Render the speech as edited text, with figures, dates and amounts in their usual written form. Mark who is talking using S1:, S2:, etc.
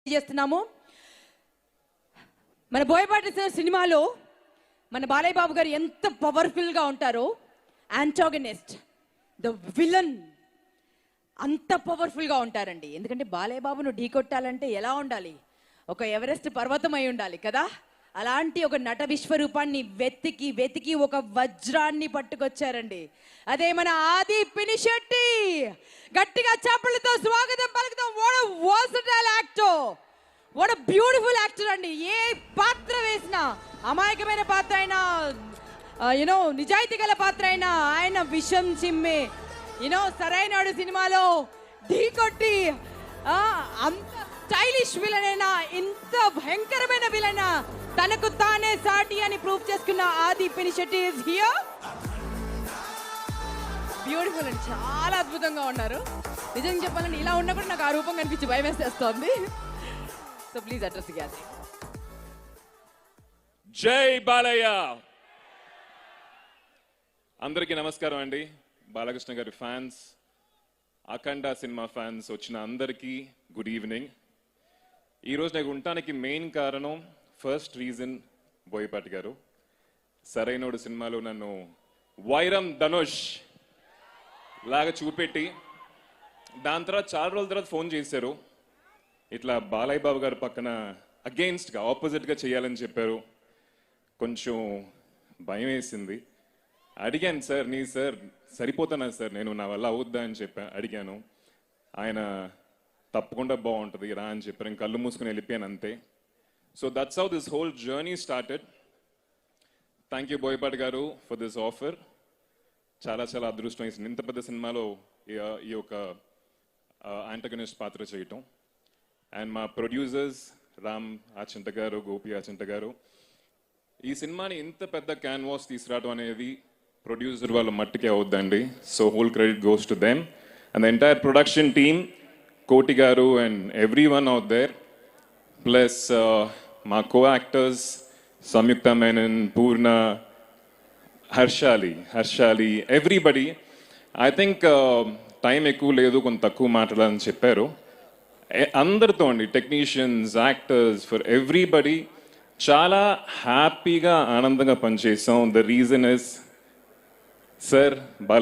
S1: చేస్తున్నాము. మన బోయపాటి సార్ సినిమాలో మన బాలయ్య బాబు గారు ఎంత పవర్ఫుల్ గా ఉంటారో, యాంటాగనిస్ట్ ద విలన్ అంత పవర్ఫుల్ గా ఉంటారండి. ఎందుకంటే బాలయ్య బాబును ఢీకొట్టాలంటే ఎలా ఉండాలి? ఒక ఎవరెస్ట్ పర్వతం అయి ఉండాలి కదా. అలాంటి ఒక నట విశ్వరూపాన్ని వెతికి వెతికి ఒక వజ్రాన్ని పట్టుకొచ్చారండి. అదే మన ఆది పినిశెట్టి. గట్టిగా చప్పలతో స్వాగతం పలుకుతాం. What a versatile actor, what a beautiful actor అండి. ఏ పాత్ర వేసినా, అమాయకమైన పాత్ర అయినా, నిజాయితీ గల పాత్ర అయినా, ఆయన విషం చిమ్మే సరైనడు సినిమాలో ఢీకొట్టి అంత స్టైలిష్ విలన్ అయినా, ఇంత భయంకరమైన విలన్ తనకు తానే సాటి అని ప్రూవ్ చేసుకున్న ఆది పినిశెట్టి ఇస్ హియర్. బ్యూటిఫుల్ అండి, చాలా అద్భుతంగా ఉన్నారు. నిజంగా చెప్పాలంటే ఇలా ఉన్నా కూడా నాకు ఆ రూపం కనిపించి భయం వేసేస్తోంది. So please address guys.
S2: జై బాలయ్య. అందరికీ నమస్కారం అండి. బాలకృష్ణ గారి ఫ్యాన్స్, అఖండ సినిమా ఫ్యాన్స్ వచ్చిన అందరికీ గుడ్ ఈవినింగ్. ఈరోజు నాకు ఉండటానికి మెయిన్ కారణం, ఫస్ట్ రీజన్ బోయపాటి గారు. సరైనోడు సినిమాలో నన్ను వైరం ధనుష్ లాగా చూపెట్టి, దాని తర్వాత చాలా రోజుల తర్వాత ఫోన్ చేశారు. ఇట్లా బాలయ్య బాబు గారు పక్కన అగెయిన్స్ట్గా, ఆపోజిట్గా చేయాలని చెప్పారు. కొంచెం భయం వేసింది. అడిగాను, సార్ సరిపోతానా సార్, నేను నా వల్ల అవుద్దా అని అడిగాను. ఆయన తప్పకుండా బాగుంటుంది రా అని చెప్పారు. నేను కళ్ళు మూసుకుని వెళ్ళిపోయాను అంతే. So that's how this whole journey started. Thank you Boyapati గారు ఫర్ దిస్ ఆఫర్. చాలా చాలా అదృష్టం వేసింది ఇంత పెద్ద సినిమాలో ఈ యొక్క యాంటగనిస్ట్ పాత్ర చేయటం. అండ్ మా ప్రొడ్యూసర్స్ రామ్ ఆచంట గారు, గోపి ఆచంట గారు, ఈ సినిమాని ఇంత పెద్ద క్యాన్వాస్ తీసుకురావడం అనేది ప్రొడ్యూసర్ వాళ్ళ మట్టికే అవుద్దండి. So whole credit goes to them and the entire production team, Koti garu and everyone out there. Plus మా co actors Samyuktha Menon, Poorna, Harshali, everybody. I think time ఎక్కువ లేదు, కొంత తక్కువ మాట్లాడాలని చెప్పారు. అందరితో అండి, టెక్నీషియన్స్, యాక్టర్స్, ఫర్ ఎవ్రీబడి చాలా హ్యాపీగా, ఆనందంగా పనిచేసాం. The reason is sir